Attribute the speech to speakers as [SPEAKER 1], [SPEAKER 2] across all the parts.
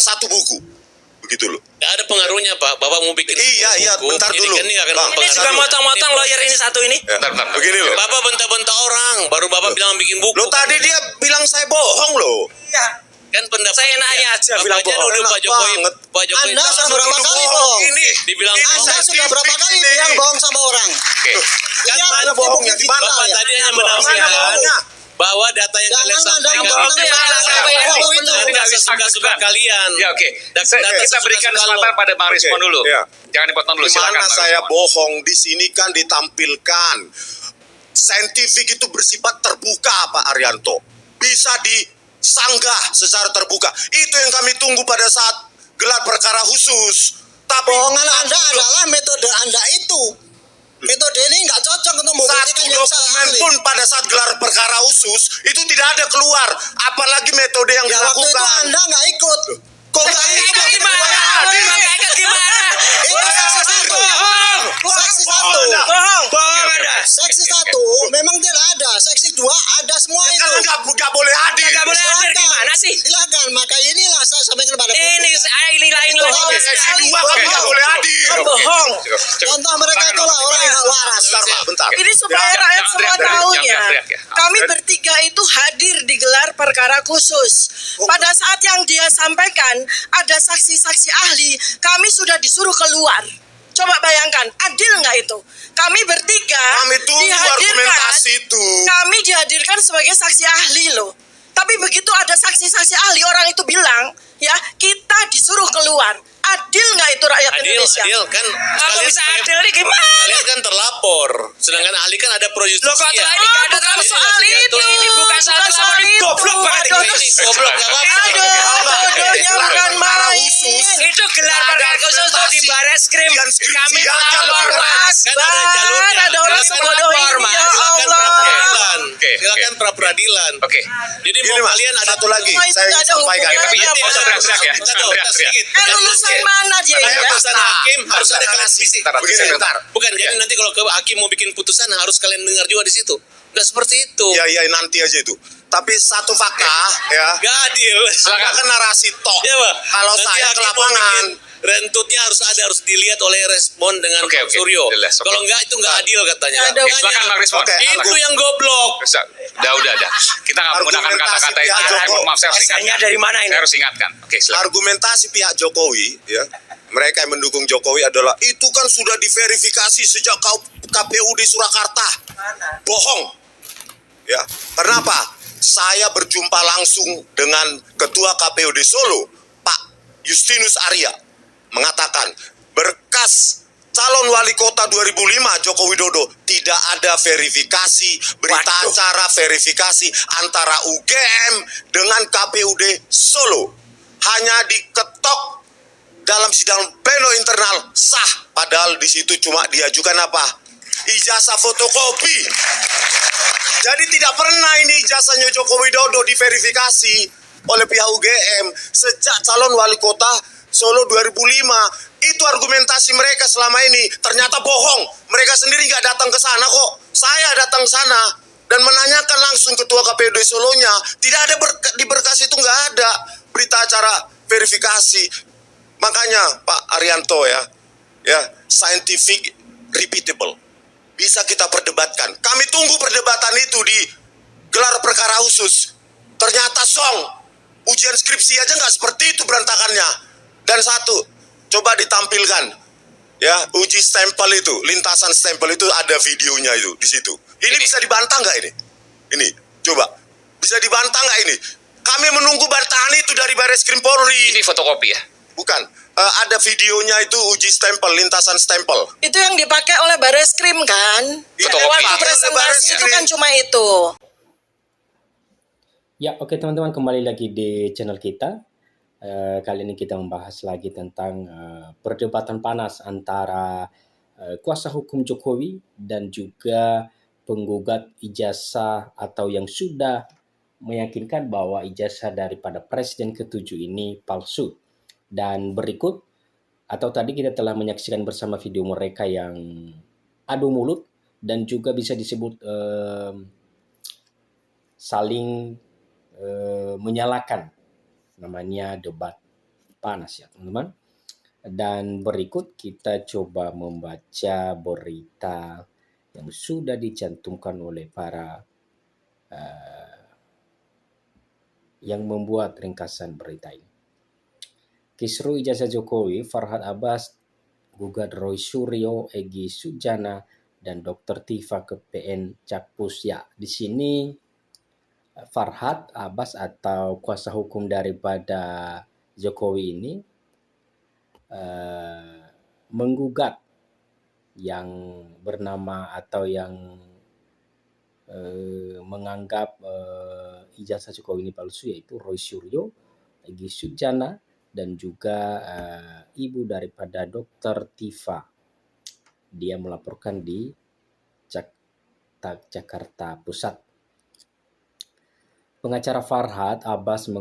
[SPEAKER 1] satu buku. Begitu loh.
[SPEAKER 2] Gak ada pengaruhnya Pak, Bapak mau bikin
[SPEAKER 1] Iya, bentar dulu.
[SPEAKER 2] Ini gak akan
[SPEAKER 3] Ini juga motong-motong lawyer ini satu ini.
[SPEAKER 1] Ya, bentar. Begini loh.
[SPEAKER 2] Bapak bentak-bentak orang, baru Bapak bilang bikin buku.
[SPEAKER 1] Lo tadi dia bilang saya bohong loh.
[SPEAKER 3] Iya.
[SPEAKER 2] Kan pendapat
[SPEAKER 3] Saya nanya aja bilang bohong.
[SPEAKER 2] udah Pak Jokowi. Pak Jokowi
[SPEAKER 4] Anda sudah berapa kali bohong?
[SPEAKER 1] Ini
[SPEAKER 2] dibilang
[SPEAKER 4] Anda sudah berapa kali bilang bohong sama orang?
[SPEAKER 2] Oke. Kan
[SPEAKER 4] Iya,
[SPEAKER 1] mana bohongnya? Di mana?
[SPEAKER 2] Bapak tadi hanya menafsirkan bahwa data yang kalian sampaikan itu suka-suka kalian.
[SPEAKER 5] Ya oke. Kita berikan kesempatan pada Bang Rismon dulu.
[SPEAKER 1] Ya.
[SPEAKER 5] Jangan dipotong dulu.
[SPEAKER 1] Di
[SPEAKER 5] Silakan.
[SPEAKER 1] mana
[SPEAKER 5] Bang
[SPEAKER 1] saya
[SPEAKER 5] Rismon.
[SPEAKER 1] bohong? Di sini kan ditampilkan. Saintifik itu bersifat terbuka, Pak Arianto. Bisa disanggah secara terbuka. Itu yang kami tunggu pada saat gelar perkara khusus. Tapi
[SPEAKER 4] Bohongan Anda adalah metode Anda itu. Metode ini nggak cocok untuk
[SPEAKER 1] satu
[SPEAKER 4] membuktikan yang
[SPEAKER 1] dokumen
[SPEAKER 4] salah.
[SPEAKER 1] pun pada saat gelar perkara khusus itu tidak ada keluar. Apalagi metode yang
[SPEAKER 4] Ya waktu itu
[SPEAKER 1] dilakukan.
[SPEAKER 4] Anda nggak ikut.
[SPEAKER 1] Kok nggak ikut?
[SPEAKER 3] Gimana? Gimana?
[SPEAKER 4] Itu saksi satu. Saksi satu.
[SPEAKER 3] Bohong Anda.
[SPEAKER 4] Seksi satu memang tidak ada. Seksi dua ada semua itu.
[SPEAKER 1] Kan nggak boleh hadir.
[SPEAKER 3] Nggak boleh hadir gimana sih?
[SPEAKER 4] Silakan. Maka inilah saya sampaikan kepada
[SPEAKER 3] Ini saya lain loh.
[SPEAKER 1] Seksi dua kamu nggak boleh hadir.
[SPEAKER 3] Bohong.
[SPEAKER 4] contoh mereka itulah orang yang nggak waras.
[SPEAKER 1] Bentar, Pak, bentar.
[SPEAKER 6] Ini supaya rakyat semua tahu ya. Kami bertiga itu hadir di gelar perkara khusus. Pada saat yang dia sampaikan, ada saksi-saksi ahli, kami sudah disuruh keluar. Coba bayangkan, adil nggak itu? Kami bertiga
[SPEAKER 1] Kami tunggu argumentasi itu.
[SPEAKER 6] Kami dihadirkan sebagai saksi ahli loh. Tapi begitu ada saksi-saksi ahli, orang itu bilang, ya kita disuruh keluar. Adil nggak itu rakyat Indonesia?
[SPEAKER 2] Adil kan
[SPEAKER 3] Kalau bisa adil nih gimana?
[SPEAKER 2] kalian kan terlapor, sedangkan ahli kan ada pro justisia.
[SPEAKER 3] Loh kok tadi nggak ada dalam soal itu? Ini bukan soal itu.
[SPEAKER 2] Goblok banget ini. Goblok nggak apa-apa.
[SPEAKER 6] Bodohnya bukan main.
[SPEAKER 3] Itu gelar perkara khusus tuh di Bareskrim. Kami lapor Mas.
[SPEAKER 2] Kan ada jalurnya.
[SPEAKER 6] Ada orang
[SPEAKER 2] Silakan
[SPEAKER 6] sebodoh
[SPEAKER 2] lapor,
[SPEAKER 6] ini,
[SPEAKER 2] Mas.
[SPEAKER 6] ya
[SPEAKER 2] Silakan
[SPEAKER 6] Allah.
[SPEAKER 2] pra-peradilan.
[SPEAKER 5] Oke,
[SPEAKER 2] Silakan pra-peradilan.
[SPEAKER 5] Oke.
[SPEAKER 2] Jadi
[SPEAKER 1] Ini
[SPEAKER 2] mau
[SPEAKER 1] Mas,
[SPEAKER 2] kalian ada
[SPEAKER 1] satu lagi
[SPEAKER 6] Semua itu
[SPEAKER 1] saya
[SPEAKER 6] nggak ada
[SPEAKER 1] sampaikan.
[SPEAKER 6] hubungannya.
[SPEAKER 5] Tapi
[SPEAKER 6] Ya,
[SPEAKER 5] nggak usah teriak-teriak ya.
[SPEAKER 6] Eh lulusan mana dia
[SPEAKER 2] Makanya
[SPEAKER 6] ya?
[SPEAKER 2] putusan hakim harus ada kalian fisik.
[SPEAKER 1] Begini, bentar.
[SPEAKER 2] Bukan, jadi nanti kalau ke hakim mau bikin putusan harus kalian dengar juga di situ. Nggak seperti itu.
[SPEAKER 1] Ya nanti aja itu. Tapi satu fakta ya.
[SPEAKER 2] Nggak adil.
[SPEAKER 1] Silakan kan narasi tok.
[SPEAKER 2] Iya, Pak.
[SPEAKER 1] Kalau
[SPEAKER 2] Nanti
[SPEAKER 1] saya ke
[SPEAKER 2] hakim mau
[SPEAKER 1] lapangan,
[SPEAKER 2] bikin rentutnya harus dilihat oleh respon dengan
[SPEAKER 5] Oke,
[SPEAKER 2] Pak
[SPEAKER 5] oke.
[SPEAKER 2] Suryo.
[SPEAKER 5] Jelas, oke.
[SPEAKER 2] Kalau enggak itu enggak adil katanya.
[SPEAKER 6] Ada
[SPEAKER 5] Oke, silakan Bang Rismon.
[SPEAKER 1] Oke.
[SPEAKER 2] Itu yang goblok.
[SPEAKER 5] Udah. Kita nggak menggunakan
[SPEAKER 1] Argumentasi
[SPEAKER 5] kata-kata itu.
[SPEAKER 1] pihak Joko.
[SPEAKER 5] Maaf, saya harus
[SPEAKER 3] Esainya
[SPEAKER 5] ingatkan.
[SPEAKER 3] dari mana ini?
[SPEAKER 5] Saya harus ingatkan. Oke, silakan.
[SPEAKER 1] argumentasi pihak Jokowi ya. Mereka yang mendukung Jokowi adalah itu kan sudah diverifikasi sejak KPU di Surakarta. Bohong. Ya, kenapa? Saya berjumpa langsung dengan Ketua KPU di Solo, Pak Justinus Arya, mengatakan berkas calon wali kota 2005 Joko Widodo tidak ada verifikasi, berita acara verifikasi antara UGM dengan KPUD Solo. Hanya diketok dalam sidang pleno internal sah, padahal di situ cuma diajukan apa? Ijazah fotokopi. Jadi tidak pernah ini ijazahnya Joko Widodo diverifikasi oleh pihak UGM sejak calon wali kota Solo 2005. Itu argumentasi mereka selama ini. Ternyata bohong. Mereka sendiri nggak datang ke sana kok. Saya datang ke sana dan menanyakan langsung ketua KPUD Solonya. Tidak ada di berkas itu, nggak ada berita acara verifikasi. Makanya Pak Arianto ya scientific repeatable. Bisa kita perdebatkan. Kami tunggu perdebatan itu di gelar perkara khusus. Ternyata song. Ujian skripsi aja nggak seperti itu berantakannya. Dan satu, coba ditampilkan. Ya, uji stempel itu, lintasan stempel itu ada videonya itu di situ. Ini bisa dibantah nggak ini? Ini, coba. Bisa dibantah nggak ini? Kami menunggu bantahan itu dari Bareskrim Polri.
[SPEAKER 5] Ini fotokopi ya?
[SPEAKER 1] Bukan. Ada videonya itu uji stempel, lintasan stempel.
[SPEAKER 6] Itu yang dipakai oleh Bareskrim kan?
[SPEAKER 5] Fotokopi.
[SPEAKER 6] Waktu presentasi itu kan cuma itu.
[SPEAKER 7] Ya, oke teman-teman, kembali lagi di channel kita. Kali ini kita membahas lagi tentang perdebatan panas antara kuasa hukum Jokowi dan juga penggugat ijazah atau yang sudah meyakinkan bahwa ijazah daripada Presiden ke-7 ini palsu. Dan berikut atau tadi kita telah menyaksikan bersama video mereka yang adu mulut dan juga bisa disebut saling menyalahkan, namanya debat. panas ya teman-teman. Dan berikut kita coba membaca berita yang sudah dicantumkan oleh para yang membuat ringkasan berita ini. Kisru ijazah Jokowi, Farhad Abbas gugat Roy Suryo, Egy Sujana, dan Dr. Tifa ke PN Jakpus. Ya, di sini Farhad Abbas atau kuasa hukum daripada Jokowi ini menggugat yang bernama atau yang menganggap ijazah Jokowi ini palsu, yaitu Roy Suryo, Egy Sujana, dan juga ibu daripada Dr. Tifa. Dia melaporkan di Jakarta Pusat. Pengacara Farhad Abbas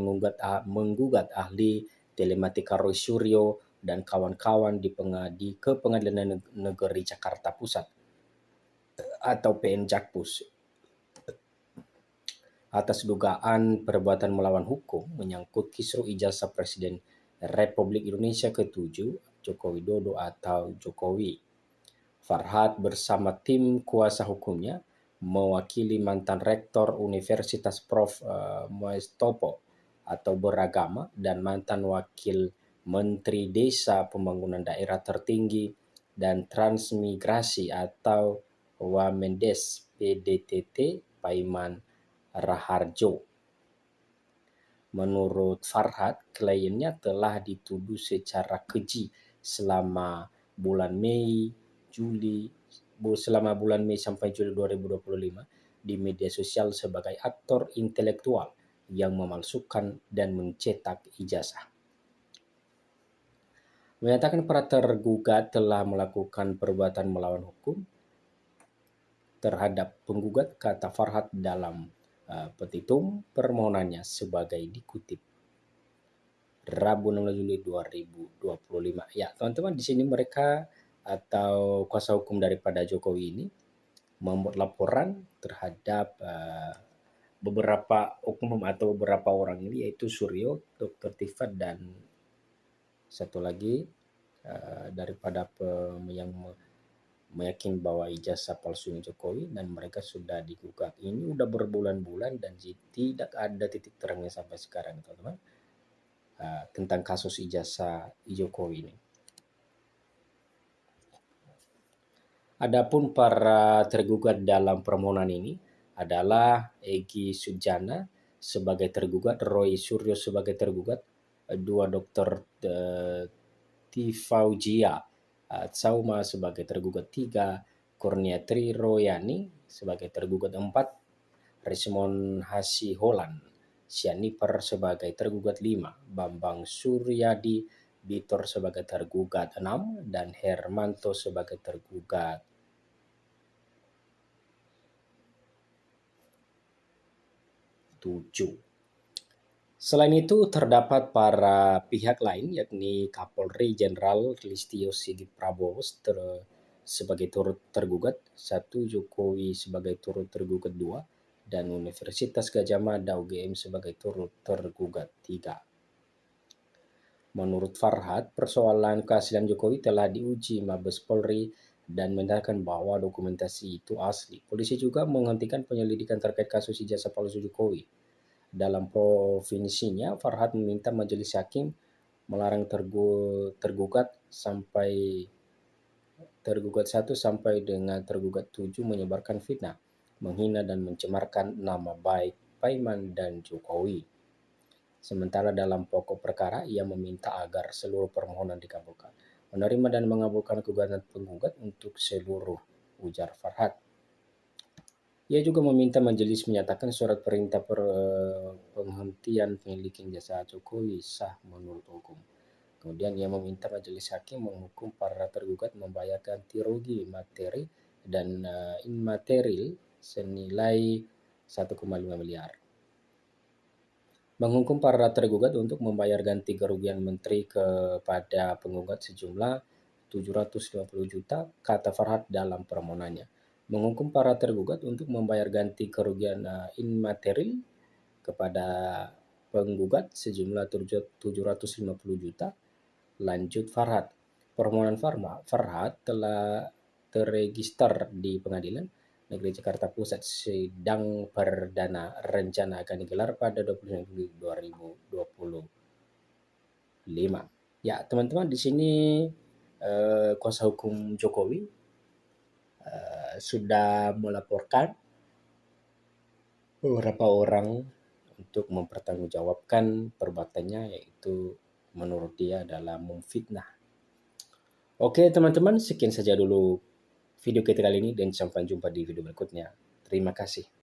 [SPEAKER 7] menggugat ahli telematika Roy Suryo dan kawan-kawan ke Pengadilan Negeri Jakarta Pusat atau PN Jakpus atas dugaan perbuatan melawan hukum menyangkut kisru ijazah Presiden Republik Indonesia ke-7 Joko Widodo atau Jokowi. Farhad bersama tim kuasa hukumnya mewakili mantan Rektor Universitas Prof. Mustopo atau beragama dan mantan Wakil Menteri Desa Pembangunan Daerah Tertinggi dan Transmigrasi atau Wamendes PDTT Paiman Raharjo. Menurut Farhad, kliennya telah dituduh secara keji selama bulan Mei sampai Juli 2025 di media sosial sebagai aktor intelektual yang memalsukan dan mencetak ijazah. Menyatakan para tergugat telah melakukan perbuatan melawan hukum terhadap penggugat, kata Farhad dalam petitum permohonannya sebagai dikutip Rabu 16 Juli 2025. Ya, teman-teman, di sini mereka atau kuasa hukum daripada Jokowi ini membuat laporan terhadap beberapa oknum atau beberapa orang ini, yaitu Suryo, Dr. Tifa, dan satu lagi daripada yang meyakini bahwa ijazah palsunya Jokowi, dan mereka sudah digugat. Ini udah berbulan-bulan dan tidak ada titik terangnya sampai sekarang, teman-teman, tentang kasus ijazah Jokowi ini. Adapun para tergugat dalam permohonan ini adalah Egy Sujana sebagai tergugat, Roy Suryo sebagai tergugat, dua Dr. Tifaujia Tsauma sebagai tergugat 3, Kurniatri Royani sebagai tergugat 4, Rismon Hasiholan Sianiper sebagai tergugat 5, Bambang Suryadi Bitor sebagai tergugat 6, dan Hermanto sebagai tergugat 7. Selain itu, terdapat para pihak lain, yakni Kapolri Jenderal Listio Sigit Prabowo sebagai turut tergugat 1, Jokowi sebagai turut tergugat 2, dan Universitas Gadjah Mada UGM sebagai turut tergugat 3. Menurut Farhad, persoalan keaslian Jokowi telah diuji Mabes Polri dan menyatakan bahwa dokumentasi itu asli. Polisi juga menghentikan penyelidikan terkait kasus ijazah palsu Jokowi. Dalam provinsinya, Farhad meminta majelis hakim melarang tergugat 1 sampai dengan tergugat 7 menyebarkan fitnah, menghina dan mencemarkan nama baik Paiman dan Jokowi. Sementara dalam pokok perkara, ia meminta agar seluruh permohonan dikabulkan, menerima dan mengabulkan gugatan penggugat untuk seluruh, ujar Farhad. Ia juga meminta majelis menyatakan surat perintah penghentian penyelidikan ijazah Jokowi sah menurut hukum. Kemudian ia meminta majelis hakim menghukum para tergugat membayar ganti rugi materi dan imaterial senilai 1,5 miliar. Menghukum para tergugat untuk membayar ganti kerugian menteri kepada penggugat sejumlah 750 juta, kata Farhad dalam permohonannya. Menghukum para tergugat untuk membayar ganti kerugian imaterial kepada penggugat sejumlah 750 juta. Lanjut Farhad. Permohonan Farhad telah terregister di Pengadilan Negeri Jakarta Pusat. Sidang perdana rencana akan digelar pada 29 Juli 2025. Ya, teman-teman, di sini kuasa hukum Jokowi sudah melaporkan beberapa orang untuk mempertanggungjawabkan perbuatannya, yaitu menurut dia adalah memfitnah. Oke teman-teman, sekian saja dulu video kita kali ini dan sampai jumpa di video berikutnya. Terima kasih.